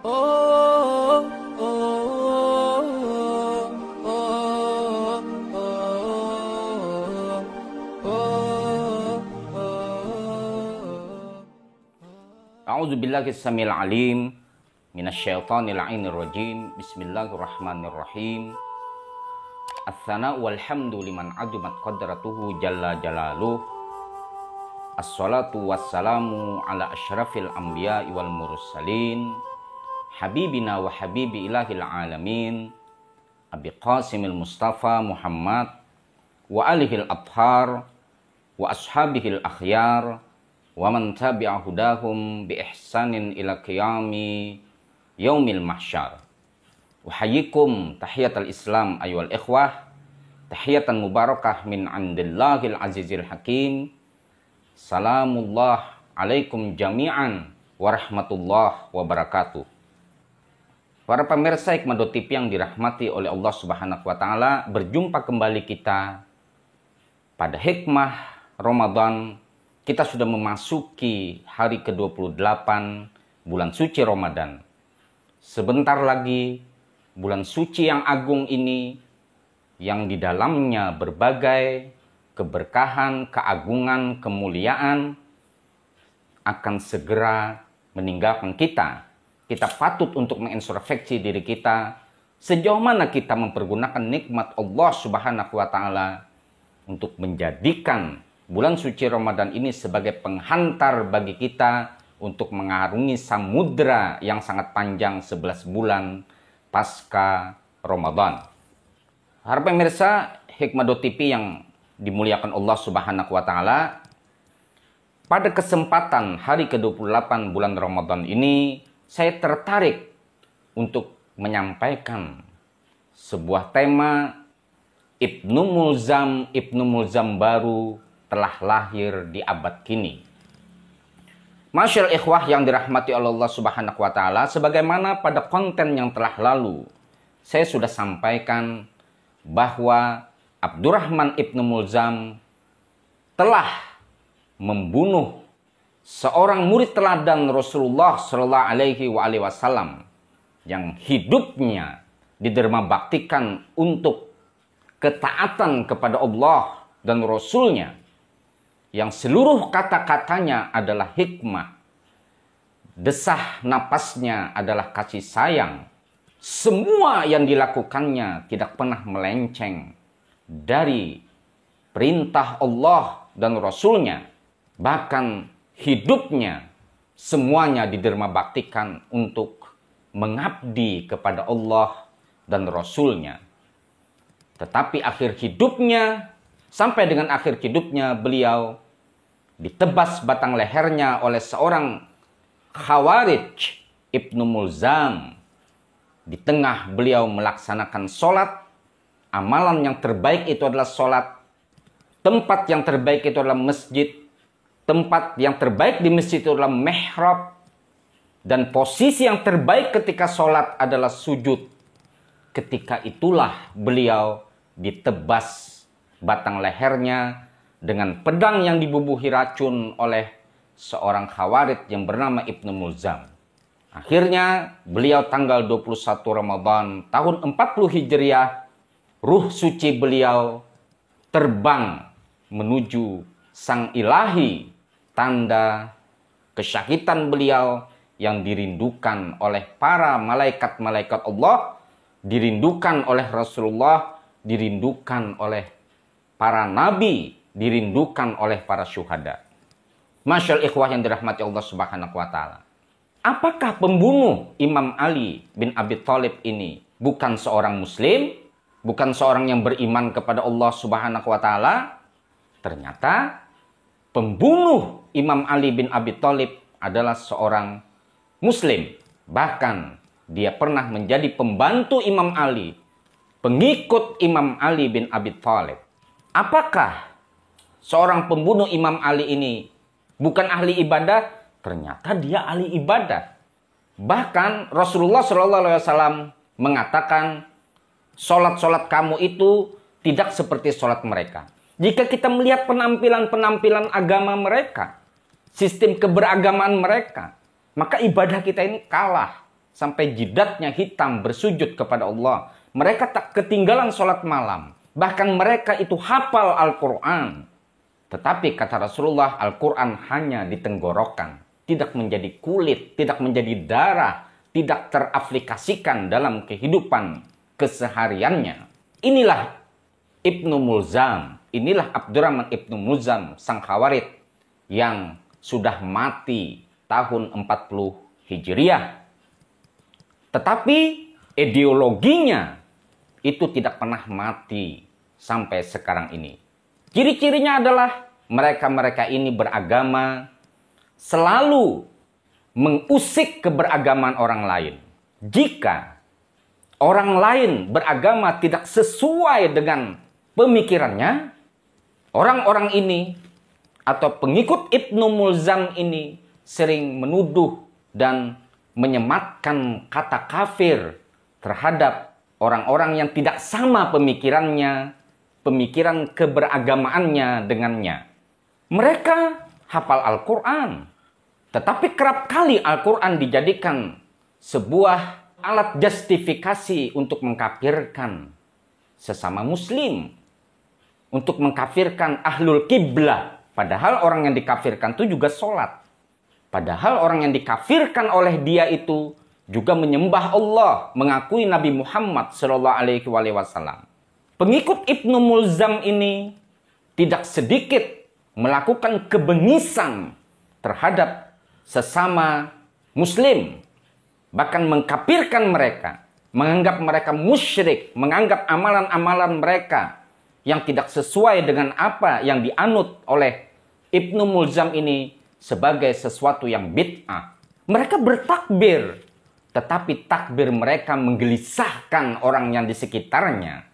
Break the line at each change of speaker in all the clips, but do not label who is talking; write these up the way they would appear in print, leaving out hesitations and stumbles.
Oh, oh, oh, oh, oh, oh.
A'udzubillahi samil alim minasyaitonir la'inir rajim. Bismillahirrahmanirrahim. As-sana'u walhamdu liman adumat qadratuhu jalla jalaluh. As-salatu wassalamu ala asyrafil anbiya'i wal mursalin, habibina wa habibi ilahil alamin, Abi Qasimil Mustafa Muhammad wa alihil athhar wa ashabihil akhyar wa man tabi'a hudahum bi ihsanin ila qiyami yaumil mahsyar. Uhayyikum tahiyatal Islam ayyuhal ikhwah, tahiyatan mubarakah min indillahil azizil hakim. Salamullah alaikum jami'an warahmatullahi wabarakatuh. Para pemirsa Hikmah TV yang dirahmati oleh Allah Subhanahu wa taala, berjumpa kembali kita pada Hikmah Ramadan. Kita sudah memasuki hari ke-28 bulan suci Ramadan. Sebentar lagi bulan suci yang agung ini, yang di dalamnya berbagai keberkahan, keagungan, kemuliaan akan segera meninggalkan kita. Kita patut untuk mengintrospeksi diri kita, sejauh mana kita mempergunakan nikmat Allah Subhanahu wa taala untuk menjadikan bulan suci Ramadan ini sebagai penghantar bagi kita untuk mengarungi samudra yang sangat panjang 11 bulan pasca Ramadan. Para pemirsa Hikmah TV yang dimuliakan Allah Subhanahu wa taala, pada kesempatan hari ke-28 bulan Ramadan ini, saya tertarik untuk menyampaikan sebuah tema. Ibnu Mulzam baru telah lahir di abad kini. Masyaallah ikhwah yang dirahmati Allah Subhanahu wa taala, sebagaimana pada konten yang telah lalu saya sudah sampaikan bahwa Abdurrahman Ibnu Mulzam telah membunuh seorang murid teladan Rasulullah Shallallahu Alaihi Wasallam yang hidupnya didermabaktikan untuk ketaatan kepada Allah dan Rasulnya, yang seluruh kata-katanya adalah hikmah, desah napasnya adalah kasih sayang, semua yang dilakukannya tidak pernah melenceng dari perintah Allah dan Rasulnya. Bahkan hidupnya semuanya didermabaktikan untuk mengabdi kepada Allah dan Rasulnya. Tetapi akhir hidupnya, sampai dengan akhir hidupnya, beliau ditebas batang lehernya oleh seorang Khawarij, Ibnu Mulzam. Di tengah beliau melaksanakan sholat, amalan yang terbaik itu adalah sholat, tempat yang terbaik itu adalah masjid, tempat yang terbaik di masjid itu adalah mihrab, dan posisi yang terbaik ketika sholat adalah sujud. Ketika itulah beliau ditebas batang lehernya dengan pedang yang dibubuhi racun oleh seorang Khawarij yang bernama Ibnu Mulzam. Akhirnya beliau tanggal 21 Ramadan tahun 40 Hijriah, ruh suci beliau terbang menuju sang ilahi, tanda kesyahidan beliau yang dirindukan oleh para malaikat-malaikat Allah, dirindukan oleh Rasulullah, dirindukan oleh para nabi, dirindukan oleh para syuhada. Masyaallah ikhwah yang dirahmati Allah Subhanahu wa taala. Apakah pembunuh Imam Ali bin Abi Thalib ini bukan seorang muslim, bukan seorang yang beriman kepada Allah Subhanahu wa taala? Ternyata pembunuh Imam Ali bin Abi Thalib adalah seorang muslim. Bahkan dia pernah menjadi pembantu Imam Ali, pengikut Imam Ali bin Abi Thalib. Apakah seorang pembunuh Imam Ali ini bukan ahli ibadah? Ternyata dia ahli ibadah. Bahkan Rasulullah SAW mengatakan, sholat-sholat kamu itu tidak seperti sholat mereka. Jika kita melihat penampilan-penampilan agama mereka, sistem keberagamaan mereka, maka ibadah kita ini kalah sampai jidatnya hitam bersujud kepada Allah. Mereka tak ketinggalan sholat malam. Bahkan mereka itu hafal Al-Quran. Tetapi kata Rasulullah, Al-Quran hanya di tenggorokan. Tidak menjadi kulit, tidak menjadi darah, tidak teraplikasikan dalam kehidupan kesehariannya. Inilah Ibnu Mulzam. Inilah Abdurrahman Ibnu Mulzam, sang Khawarid yang sudah mati tahun 40 Hijriah. Tetapi ideologinya itu tidak pernah mati sampai sekarang ini. Ciri-cirinya adalah mereka-mereka ini beragama selalu mengusik keberagaman orang lain. Jika orang lain beragama tidak sesuai dengan pemikirannya, orang-orang ini atau pengikut Ibnu Mulzam ini sering menuduh dan menyematkan kata kafir terhadap orang-orang yang tidak sama pemikirannya, pemikiran keberagamaannya dengannya. Mereka hafal Al-Quran, tetapi kerap kali Al-Quran dijadikan sebuah alat justifikasi untuk mengkafirkan sesama muslim, untuk mengkafirkan ahlul kiblah. Padahal orang yang dikafirkan itu juga sholat. Padahal orang yang dikafirkan oleh dia itu juga menyembah Allah, mengakui Nabi Muhammad SAW. Pengikut Ibnu Mulzam ini tidak sedikit melakukan kebengisan terhadap sesama muslim. Bahkan mengkafirkan mereka, menganggap mereka musyrik, menganggap amalan-amalan mereka yang tidak sesuai dengan apa yang dianut oleh Ibnu Mulzam ini sebagai sesuatu yang bid'ah. Mereka bertakbir, tetapi takbir mereka menggelisahkan orang yang di sekitarnya.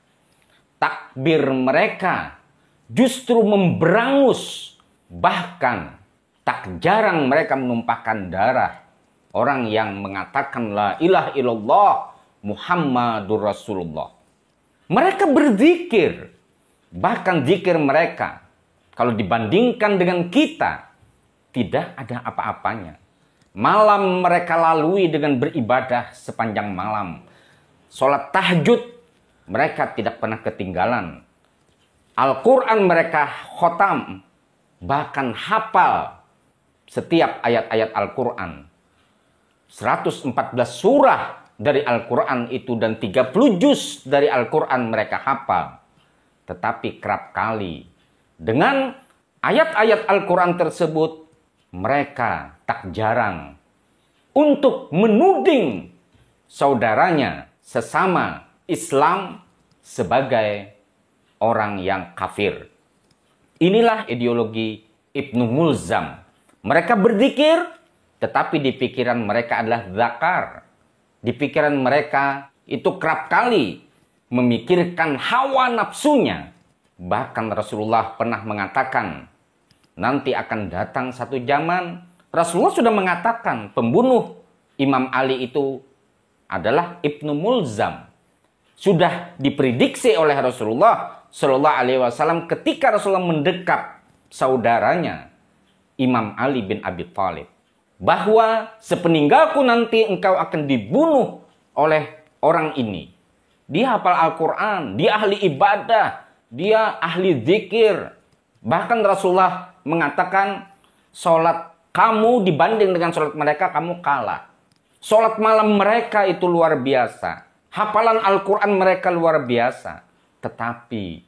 Takbir mereka justru memberangus, bahkan tak jarang mereka menumpahkan darah orang yang mengatakan la ilaha illallah Muhammadur Rasulullah. Mereka berzikir, bahkan zikir mereka kalau dibandingkan dengan kita tidak ada apa-apanya. Malam mereka lalui dengan beribadah sepanjang malam. Sholat tahajud mereka tidak pernah ketinggalan. Al-Quran mereka khotam, bahkan hafal setiap ayat-ayat Al-Quran. 114 surah dari Al-Quran itu dan 30 juz dari Al-Quran mereka hafal. Tetapi kerap kali dengan ayat-ayat Al-Quran tersebut mereka tak jarang untuk menuding saudaranya sesama Islam sebagai orang yang kafir. Inilah ideologi Ibnu Mulzam. Mereka berzikir, tetapi di pikiran mereka adalah zakar. Di pikiran mereka itu kerap kali memikirkan hawa nafsunya. Bahkan Rasulullah pernah mengatakan, nanti akan datang satu zaman, Rasulullah sudah mengatakan pembunuh Imam Ali itu adalah Ibnu Mulzam. Sudah diprediksi oleh Rasulullah Shallallahu Alaihi Wasallam ketika Rasulullah mendekap saudaranya Imam Ali bin Abi Thalib, bahwa sepeninggalku nanti engkau akan dibunuh oleh orang ini. Dia hafal Al-Quran, dia ahli ibadah, dia ahli zikir. Bahkan Rasulullah mengatakan sholat kamu dibanding dengan sholat mereka kamu kalah. Sholat malam mereka itu luar biasa. Hafalan Al-Quran mereka luar biasa. Tetapi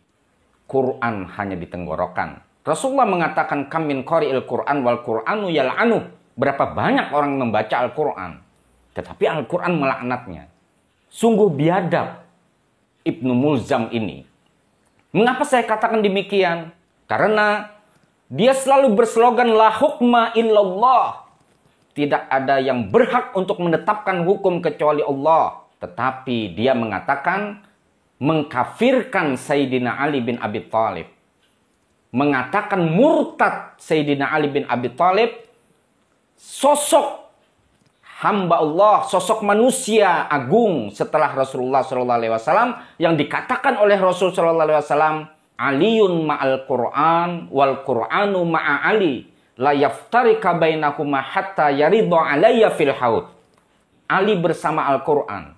Quran hanya di tenggorokan. Rasulullah mengatakan kam min qari'il Quran wal Qur'anu yal'anu. Berapa banyak orang membaca Al-Quran, tetapi Al-Quran melaknatnya. Sungguh biadab Ibnu Mulzam ini. Mengapa saya katakan demikian? Karena dia selalu berslogan la hukma illallah. Tidak ada yang berhak untuk menetapkan hukum kecuali Allah. Tetapi dia mengatakan mengkafirkan Sayyidina Ali bin Abi Thalib. Mengatakan murtad Sayyidina Ali bin Abi Thalib, sosok hamba Allah, sosok manusia agung setelah Rasulullah SAW yang dikatakan oleh Rasul SAW, Aliyun ma'al Qur'an wal Qur'anu ma'a Ali la yaftarika bainakuma hatta yaridha alayya fil haud. Ali bersama Al-Quran.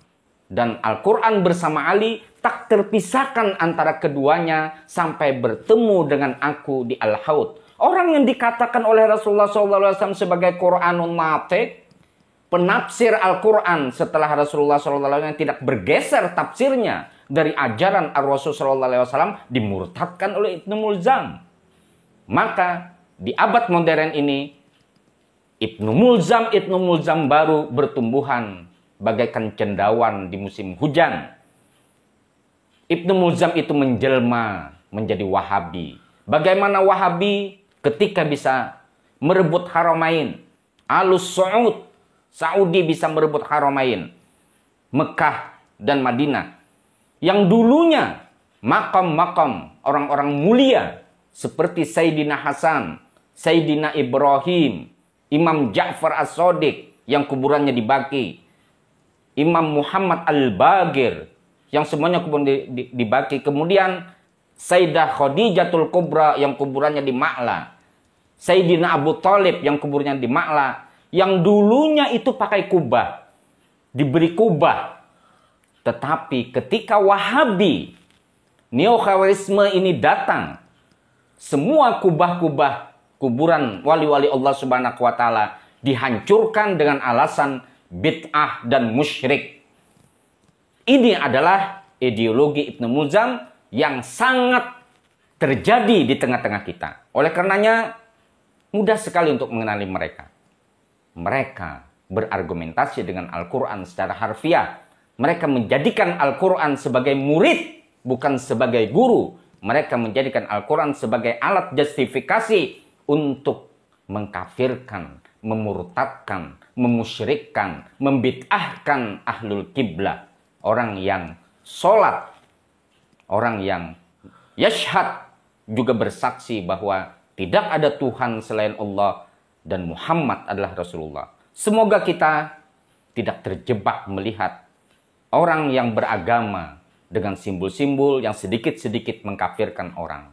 Dan Al-Quran bersama Ali tak terpisahkan antara keduanya sampai bertemu dengan aku di Al-Haud. Orang yang dikatakan oleh Rasulullah SAW sebagai Quranun Natik, penafsir Al-Quran setelah Rasulullah SAW yang tidak bergeser tafsirnya dari ajaran Ar-Rasul SAW dimurtadkan oleh Ibnu Mulzam. Maka di abad modern ini Ibnu Mulzam baru bertumbuhan bagaikan cendawan di musim hujan. Ibnu Mulzam itu menjelma menjadi Wahabi. Bagaimana Wahabi ketika bisa merebut Haramain, Alus Saud, Saudi bisa merebut Haramain, Mekah dan Madinah. Yang dulunya makam-makam orang-orang mulia seperti Sayyidina Hasan, Sayyidina Ibrahim, Imam Ja'far As-Shadiq yang kuburannya dibaki, Imam Muhammad Al-Bagir yang semuanya kuburan dibaki, kemudian Sayyidah Khadijatul Kubra yang kuburannya di Ma'la, Sayyidina Abu Thalib yang kuburnya di Ma'la, yang dulunya itu pakai kubah, diberi kubah. Tetapi ketika Wahabi, Neo-Khawarisme ini datang, semua kubah-kubah kuburan wali-wali Allah Subhanahu wa taala dihancurkan dengan alasan bid'ah dan musyrik. Ini adalah ideologi Ibnu Mulzam yang sangat terjadi di tengah-tengah kita. Oleh karenanya mudah sekali untuk mengenali mereka. Mereka berargumentasi dengan Al-Quran secara harfiah. Mereka menjadikan Al-Quran sebagai murid, bukan sebagai guru. Mereka menjadikan Al-Quran sebagai alat justifikasi untuk mengkafirkan, memurtadkan, memusyrikkan, membid'ahkan ahlul kiblah. Orang yang sholat, orang yang yashhad, juga bersaksi bahwa tidak ada Tuhan selain Allah dan Muhammad adalah Rasulullah. Semoga kita tidak terjebak melihat orang yang beragama dengan simbol-simbol yang sedikit-sedikit mengkafirkan orang.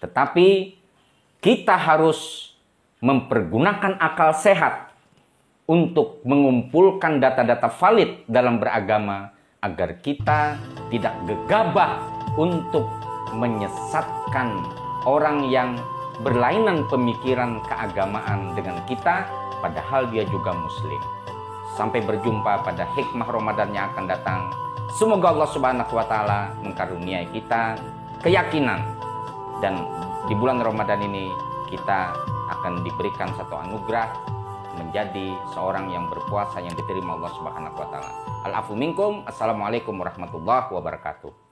Tetapi kita harus mempergunakan akal sehat untuk mengumpulkan data-data valid dalam beragama agar kita tidak gegabah untuk menyesatkan orang yang berlainan pemikiran keagamaan dengan kita, padahal dia juga muslim. Sampai berjumpa pada hikmah Ramadan yang akan datang. Semoga Allah Subhanahu wa taala mengkaruniai kita keyakinan, dan di bulan Ramadan ini kita akan diberikan satu anugerah menjadi seorang yang berpuasa yang diterima Allah Subhanahu wa taala. Al-afu minkum. Assalamualaikum warahmatullahi wabarakatuh.